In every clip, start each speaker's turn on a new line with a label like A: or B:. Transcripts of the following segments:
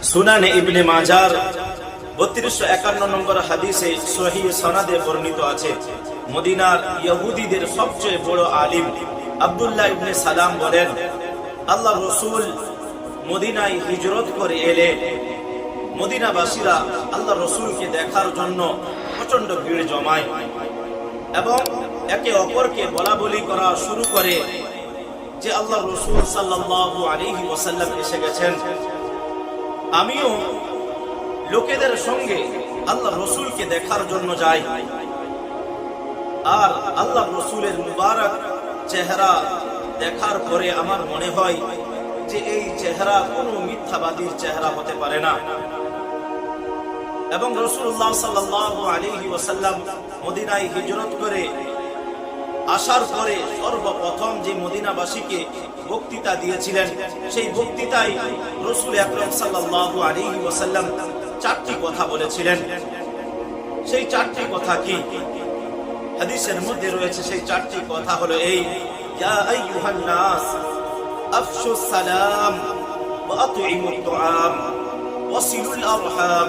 A: সুনানে ইবনে মাজার 3251 নম্বর হাদিসে সহিহ সনদে বর্ণিত আছে, মদিনার ইহুদিদের সবচেয়ে বড় আলিম আব্দুল্লাহ ইবনে সালাম বলেন, আল্লাহ রাসূল মদিনায় হিজরত করে এলে মদিনাবাসীরা আল্লাহ রাসূলকে দেখার জন্য প্রচন্ড ভিড় জমায় এবং একে অপরকে বলাবলি করা শুরু করে যে আল্লাহ রাসূল সাল্লাল্লাহু আলাইহি ওয়াসাল্লাম এসে গেছেন। আমিও লোকেদের সঙ্গে আল্লাহ রাসূলকে দেখার জন্য যাই, আর আল্লাহ রাসূলের মুবারক চেহারা দেখার পরে আমার মনে হয় যে এই চেহারা কোনো মিথ্যাবাদীর চেহারা হতে পারে না। এবং রাসূলুল্লাহ সাল্লাল্লাহু আলাইহি ওয়াসাল্লাম মদিনায় হিজরত করে আসার পরে সর্বপ্রথম যে মদিনাবাসীকে বক্তৃতা দিয়েছিলেন, সেই বক্তৃতায় রাসূল আকরাম সাল্লাল্লাহু আলাইহি ওয়াসাল্লাম 4টি কথা বলেছিলেন। সেই 4টি কথা কি? হাদিসের মধ্যে রয়েছে সেই 4টি কথা হলো এই, ইয়া আইয়ুহান নাস আফশুস সালাম ওয়া আতঈমুত তুআম ওয়াসিলুল আরহাম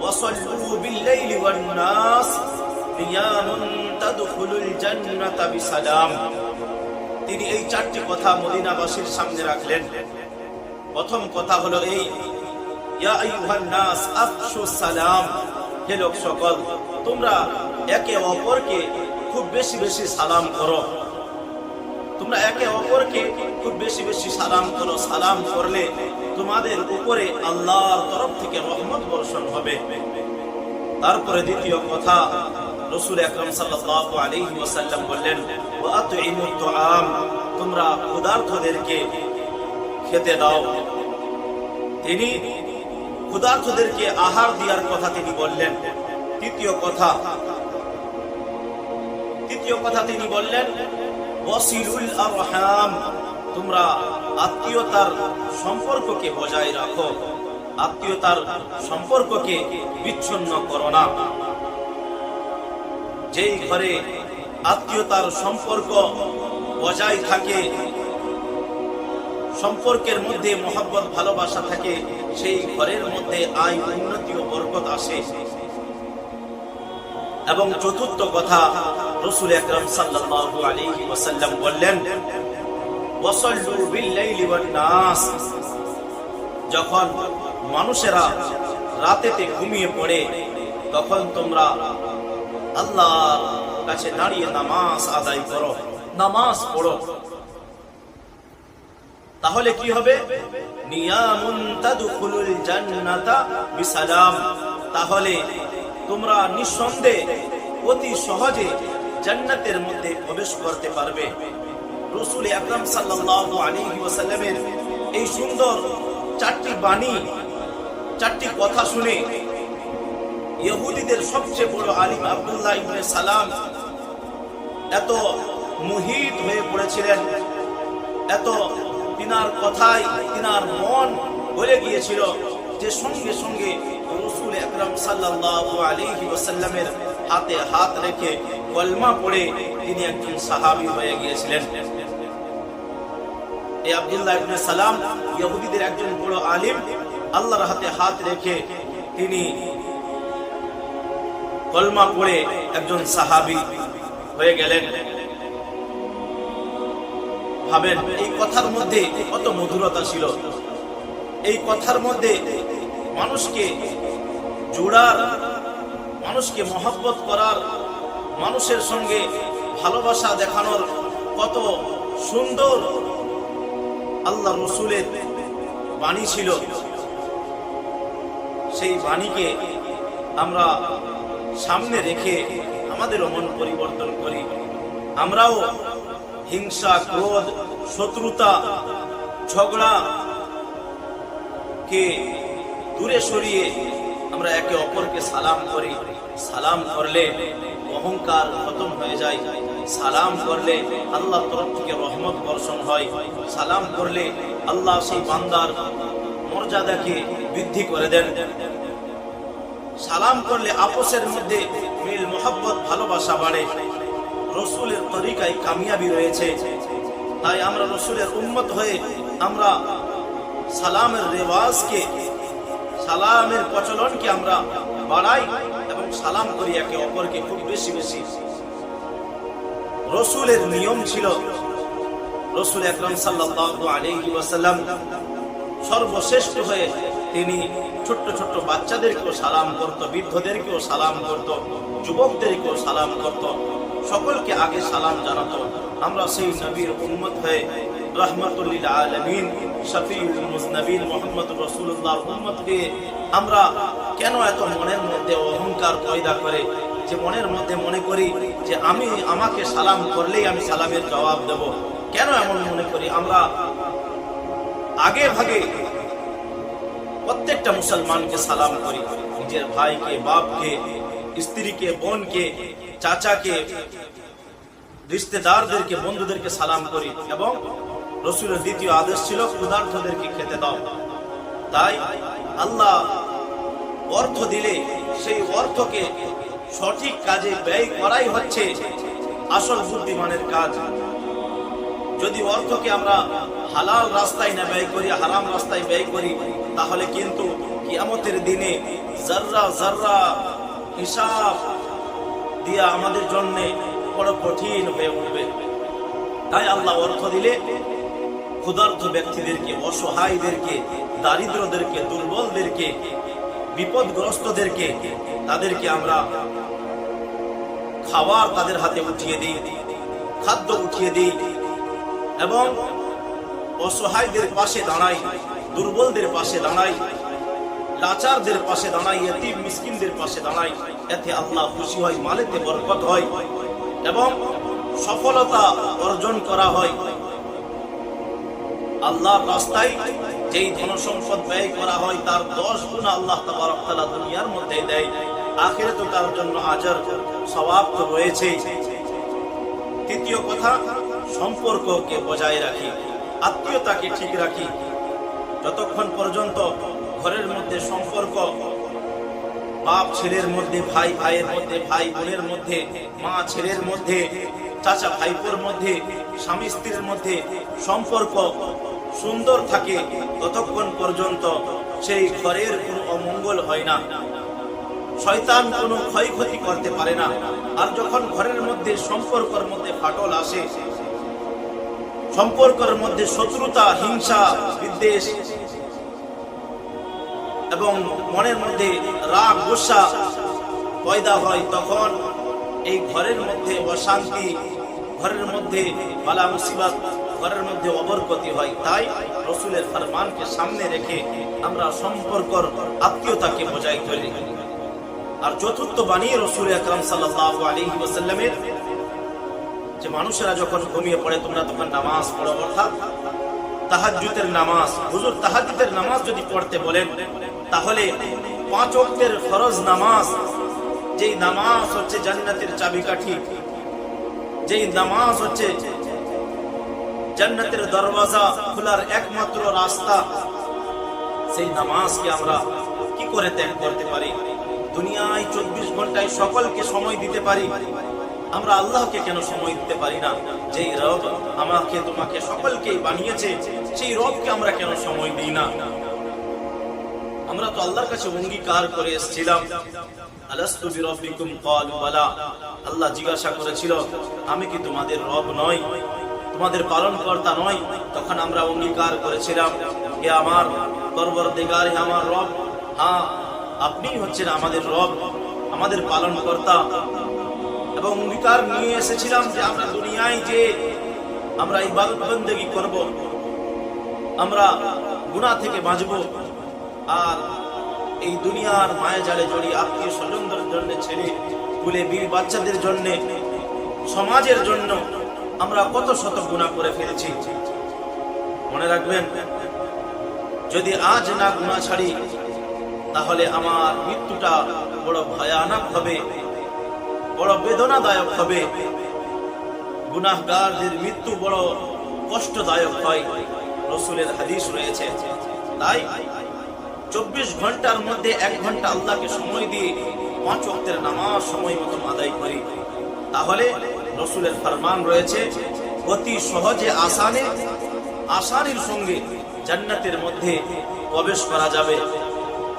A: ওয়াসাল্লু বিল লাইলি ওয়ান নাস নিয়ামুন তাদখুলুল জান্নাতা বিসালাম। তিনি এই 4টি কথা মদিনাবাসীর সামনে রাখলেন। প্রথম কথা হলো এই, ইয়া আইয়ুহান নাস আফশুস সালাম, হে লোক সকল, তোমরা একে অপরকে খুব বেশি বেশি সালাম করো। তোমরা একে অপরকে খুব বেশি বেশি সালাম করো। সালাম করলে তোমাদের উপরে আল্লাহর তরফ থেকে রহমত বর্ষণ হবে। তারপরে দ্বিতীয় কথা, রাসূল আকরাম সাল্লাল্লাহু আলাইহি ওয়াসাল্লাম বললেন, ওয়া আতঈমুত তুআম, তোমরা ক্ষুধার্তদেরকে খেতে দাও। তিনি ক্ষুধার্তদেরকে আহার দেওয়ার কথা তিনি বললেন। তৃতীয় কথা তিনি বললেন, ওয়াসিলুল আরহাম, তোমরা আত্মীয়তার সম্পর্ককে বজায় রাখো, আত্মীয়তার সম্পর্ককে বিচ্ছিন্ন করো না। যেই ঘরে আত্মীয়তার সম্পর্ক বজায় থাকে, সম্পর্কের মধ্যে মহব্বত ভালোবাসা থাকে, সেই ঘরের মধ্যে আয় উন্নতি ও বরকত আসে। এবং চতুর্থ কথা, রাসূল আকরাম সাল্লাল্লাহু আলাইহি ওয়াসাল্লাম বললেন, ওয়াসাল্লু বিল লাইলি ওয়ান নাস, যখন মানুষেরা রাতেতে ঘুমিয়ে পড়ে তখন তোমরা আল্লাহর কাছে দাঁড়িয়ে নামাজ আদায় করো, নামাজ পড়ো। তাহলে কি হবে? নিয়ামুন তাদখুলুল জান্নাতা বিসালাম, তাহলে তোমরা নিঃসন্দেহে অতি সহজে জান্নাতের মধ্যে প্রবেশ করতে পারবে। রাসূল আকরাম সাল্লাল্লাহু আলাইহি ওয়াসাল্লামের এই সুন্দর 4টি বাণী, 4টি কথা শুনে ইহুদিদের সবচেয়ে বড় আলিম আব্দুল্লাহ ইবনে সালাম এত মোহিত হয়ে পড়েছিলেন, এত তিনার কথায় তিনার মন ভরে গিয়েছিল যে সঙ্গে সঙ্গে রাসূল আকরাম সাল্লাল্লাহু আলাইহি ওয়াসাল্লামের হাতে হাত রেখে কলমা পড়ে তিনি একজন সাহাবী হয়ে গিয়েছিলেন। এই আব্দুল্লাহ ইবনে সালাম ইহুদিদের একজন বড় আলিম, আল্লাহর হাতে হাত রেখে তিনি কলমা পড়ে একজন সাহাবী হয়ে গেলেন। ভাবেন এই কথার মধ্যে কত মধুরতা ছিল, এই কথার মধ্যে মানুষকে জোড়ার, মানুষকে মহব্বত করার, মানুষের সঙ্গে ভালোবাসা দেখানোর কত সুন্দর আল্লাহ রাসূলের বাণী ছিল। সেই বাণীকে আমরা সামনে রেখে আমাদেরও মন পরিবর্তন করি। আমরাও হিংসা, ক্রোধ, শত্রুতা, ঝগড়া কে দূরে সরিয়ে আমরা একে অপরকে সালাম করি। সালাম করলে অহংকার খতম হয়ে যায়, সালাম করলে আল্লাহর তরফ থেকে রহমত বর্ষণ হয়, সালাম করলে আল্লাহ সেই বান্দার মর্যাদাকে বৃদ্ধি করে দেন। সালাম করলে আপসের মধ্যে মিল, মহব্বত, ভালোবাসা বাড়ে। রাসূলের তরিকায় কামিয়াবি রয়েছে। তাই আমরা রাসূলের উম্মত হয়ে আমরা সালামের রেওয়াজকে সালামের প্রচলনকে আমরা বাড়াই এবং সালাম করি একে অপরকে খুব বেশি বেশি। রাসূলের নিয়ম ছিল, রাসূল আকরাম সাল্লাল্লাহু আলাইহি ওয়াসাল্লাম সর্বশ্রেষ্ঠ হয়ে তিনি ছোট্ট ছোট্ট বাচ্চাদেরকেও সালাম করত, বৃদ্ধদেরকেও সালাম করত, যুবকদেরকেও সালাম করত, সকলকে আগে সালাম জানাতো। আমরা সেই নবীর উম্মত হয়ে রাহমাতুল লিল আলামিন শফিউল মুজনবিন মুহাম্মদুর রাসূলুল্লাহর উম্মতকে আমরা কেন এত মনের মধ্যে অহংকার পয়দা করে, যে মনের মধ্যে মনে করি যে আমাকে সালাম করলেই আমি সালামের জবাব দেব? কেন এমন মনে করি? আমরা আগে ভাগে প্রত্যেকটা মুসলমানকে সালাম করি, নিজের ভাইকে, বাপকে, স্ত্রীকে, বোনকে, চাচাকে, রিশতেদারদেরকে, বন্ধুদেরকে সালাম করি। এবং রাসূলের দ্বিতীয় আদেশ ছিল ক্ষুধার্তদেরকে খেতে দাও। তাই আল্লাহ অর্থ দিলে সেই অর্থকে সঠিক কাজে ব্যয় করাই হচ্ছে আসল বুদ্ধিমানের কাজ। যদি অর্থকে আমরা হালাল রাস্তায় না ব্যয় করি, হারাম রাস্তায় ব্যয় করি, তাহলে কিন্তু কিয়ামতের দিনে যাররা যাররা হিসাব দিয়া আমাদের জন্য বড় কঠিন হয়ে উঠবে। তাই আল্লাহ অর্থ দিলে ক্ষুধার্ত ব্যক্তিদেরকে, অসহায়দেরকে, দারিদ্রদেরকে, দুর্বলদেরকে, বিপদগ্রস্তদেরকে, তাদেরকে আমরা খাবার তাদের হাতে উঠিয়ে দিই, খাদ্য উঠিয়ে দিই এবং অসহায়দের পাশে দাঁড়াই, দুর্বলদের পাশে দাঁড়াই, লাচারদের পাশে দাঁড়াই, ইতিম মিসকিনদের পাশে দাঁড়াই। এতে আল্লাহ খুশি হয়, মালেতে বরকত হয় এবং সফলতা অর্জন করা হয়। আল্লাহর রাস্তায় যেই ধন সম্পদ ব্যয় করা হয় তার 10 গুণ আল্লাহ তাবারক ওয়া তাআলা দুনিয়ার মধ্যে দেয়, আখিরাতে তার জন্য আজর সওয়াব তো রয়েছে। তৃতীয় কথা, সম্পর্ককে বজায় রাখি, আত্মীয়তাকে ঠিক রাখি। যতক্ষণ পর্যন্ত ঘরের মধ্যে সম্পর্ক, বাপ ছেলের মধ্যে, ভাই ভাইয়ের মধ্যে, ভাই বোনের মধ্যে, মা ছেলের মধ্যে, চাচা ভাইপোর মধ্যে, স্বামী স্ত্রীর মধ্যে সম্পর্ক সুন্দর থাকে, ততক্ষণ পর্যন্ত সেই ঘরের কোনো অমঙ্গল হয় না, শয়তান কোনো ক্ষয়ক্ষতি করতে পারে না। আর যখন ঘরের মধ্যে সম্পর্কের মধ্যে ফাটল আসে, সম্পর্কের মধ্যে শত্রুতা, হিংসা, বিদ্বেষ এবং মনের মধ্যে রাগ গোসা পয়দা হয়, তখন এই ঘরের মধ্যে অশান্তি, ঘরের মধ্যে বালা মুসিবত, ঘরের মধ্যে অবরকতি হয়। তাই রাসূলের ফরমানকে সামনে রেখে আমরা সম্পর্কর, আত্মীয়তাকে বজায় করি। আর চতুর্থ বাণী রাসূল আকরাম সাল্লাল্লাহু আলাইহি ওয়াসাল্লামের, যে মানুষেরা যখন ঘুমিয়ে পড়ে তোমরা তখন নামাজ পড়ো, অর্থাৎ তাহাজ্জুদের নামাজ। হুজুর তাহাজ্জুদের নামাজ যদি পড়তে বলেন, তাহলে 5 ওয়াক্তের ফরজ নামাজ, যেই নামাজ হচ্ছে জান্নাতের চাবিকাঠি, যেই নামাজ হচ্ছে জান্নাতের দরওয়াজা খোলার একমাত্র রাস্তা, সেই নামাজকে আমরা কি করে ত্যাগ করতে পারি? দুনিয়ায় 24 ঘন্টায় সকলকে সময় দিতে পারি, আমরা আল্লাহকে কেন সময় দিতে পারি না? যেই রব আমাকে তোমাকে সকলকে বানিয়েছে, সেই রবকে আমরা কেন সময় দিই না? আমরা তো আল্লাহর কাছে অঙ্গীকার করে এসেছিলাম, আলাস্তু বিরাব্বিকুম ক্বালু বালা। আল্লাহ জিজ্ঞাসা করেছিল, আমি কি তোমাদের রব নই, তোমাদের পালনকর্তা নই? তখন আমরা অঙ্গীকার করেছিলাম, হে আমার পরবর্তীকার, হে আমার রব, হ্যাঁ আপনি হচ্ছেন আমাদের রব, আমাদের পালনকর্তা। এবং অঙ্গীকার নিয়ে এসেছিলাম যে আমরা দুনিয়ায় যে আমরা ইবাদত বন্দেগী করব, আমরা গুনাহ থেকে বাঁচব, আর এই দুনিয়ার মায়া জালে জড়িয়ে আত্মীয় স্বজনদের জন্য, ছেলে পুলে বিবি বাচ্চাদের জন্য, সমাজের জন্য আমরা কত শত গুনাহ করে ফেলেছি। মনে রাখবেন, যদি আজ না গুনাহ ছাড়ি, তাহলে আমার মৃত্যুটা বড় ভয়ানক হবে, বড় বেদনাদায়ক হবে। গুনাহগারদের মৃত্যু বড় কষ্টদায়ক হয়, রাসূলের হাদিস রয়েছে। তাই 24 ঘন্টার মধ্যে 1 ঘন্টা আল্লাহকে সময় দিয়ে 5 ওয়াক্তের নামাজ সময় মতো আদায় করি, তাহলে রাসূলের ফরমান রয়েছে অতি সহজে আসানির সঙ্গে জান্নাতের মধ্যে প্রবেশ করা যাবে।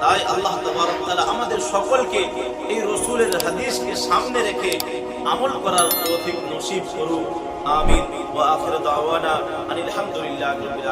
A: তাই আল্লাহ তাবারক ওয়া তাআলা আমাদের সকলকে এই রাসূলের হাদিসকে সামনে রেখে আমল করার তৌফিক নসিব করুন। আমিন। ওয়া আখিরু দাওয়ানা আনিল হামদুলিল্লাহি রাব্বিল আলামিন।